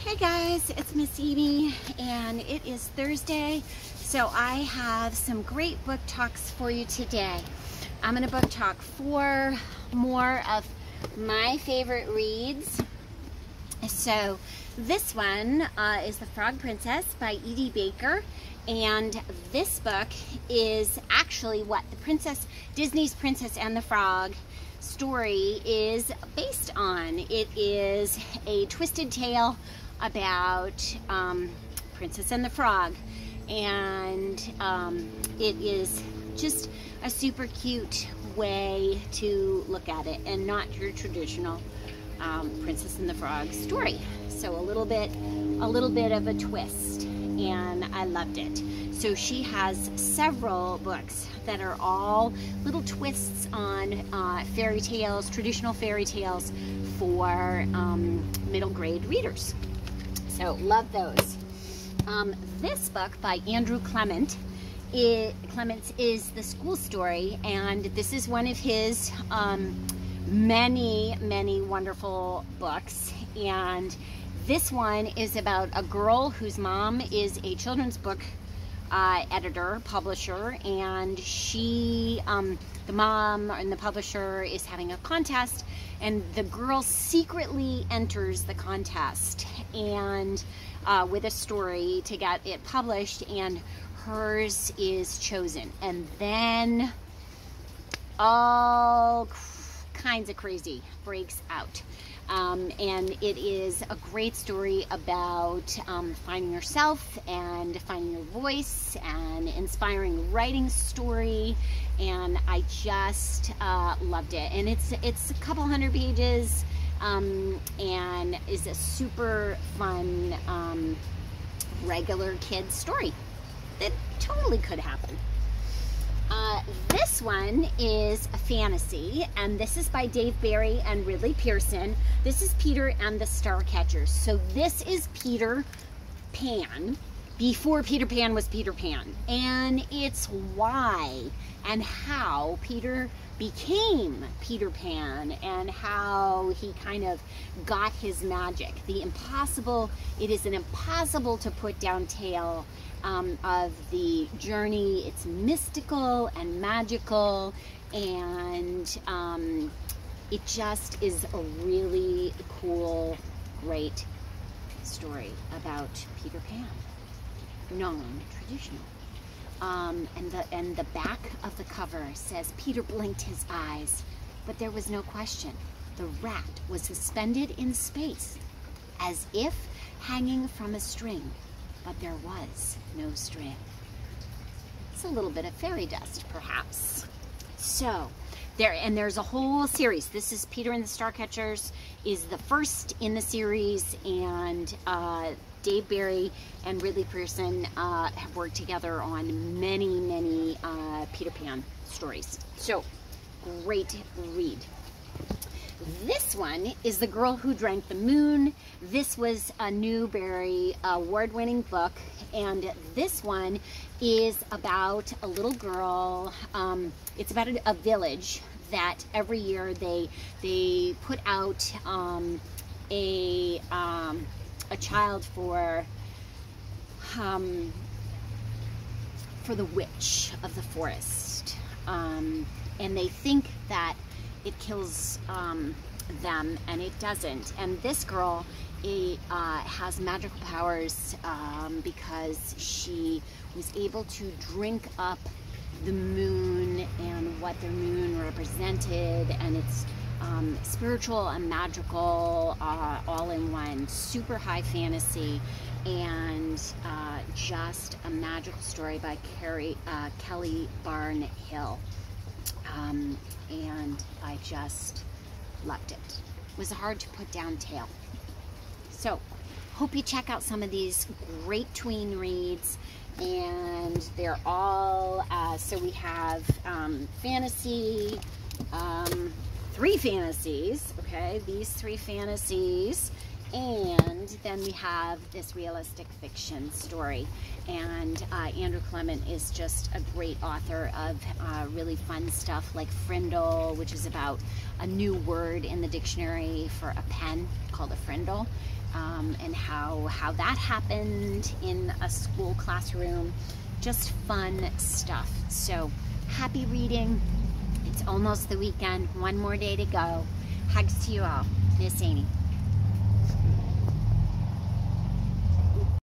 Hey guys, it's Miss Edie and it is Thursday, so I have some great book talks for you today. I'm going to book talk 4 more of my favorite reads. So this one is The Frog Princess by Edie Baker, and this book is actually what Disney's Princess and the Frog story is based on. It is a twisted tale about Princess and the Frog, and it is just a super cute way to look at it and not your traditional Princess and the Frog story. So a little bit of a twist, and I loved it. So she has several books that are all little twists on fairy tales, traditional fairy tales for middle grade readers. So love those. This book by Andrew Clements is the school story, and this is one of his many wonderful books. And this one is about a girl whose mom is a children's book editor, publisher, and she, the mom and the publisher is having a contest, and the girl secretly enters the contest and with a story to get it published, and hers is chosen, and then all kinds of crazy breaks out. And it is a great story about finding yourself and finding your voice, and inspiring writing story, and I just loved it. And it's a couple hundred pages, and is a super fun regular kid story that totally could happen. This one is a fantasy, and this is by Dave Barry and Ridley Pearson. This is Peter and the Starcatchers. So this is Peter Pan before Peter Pan was Peter Pan, and it's why and how Peter became Peter Pan and how he kind of got his magic. It is an impossible to put down tale of the journey. It's mystical and magical, and it just is a really cool, great story about Peter Pan, non-traditional. And the back of the cover says, Peter blinked his eyes, but there was no question. The rat was suspended in space, as if hanging from a string, but there was no string. It's a little bit of fairy dust, perhaps. So, there's a whole series. This is Peter and the Starcatchers is the first in the series, and Dave Barry and Ridley Pearson have worked together on many Peter Pan stories. So, great read. This one is The Girl Who Drank the Moon. This was a Newbery award-winning book, and this one is about a little girl. It's about a village that every year they put out a child for the witch of the forest, and they think that it kills them, and it doesn't. And this girl has magical powers because she was able to drink up the moon and what the moon represented, and it's spiritual and magical all in one. Super high fantasy, and just a magical story by Kelly Barnhill. And I just loved it. It was hard to put down tale. So, hope you check out some of these great tween reads, and they're all, so we have fantasy, 3 fantasies, okay? These 3 fantasies And then we have this realistic fiction story. And Andrew Clement is just a great author of really fun stuff like frindle, which is about a new word in the dictionary for a pen called a frindle, and how that happened in a school classroom. Just fun stuff. So happy reading. It's almost the weekend. One more day to go. Hugs to you all. Miss Amy.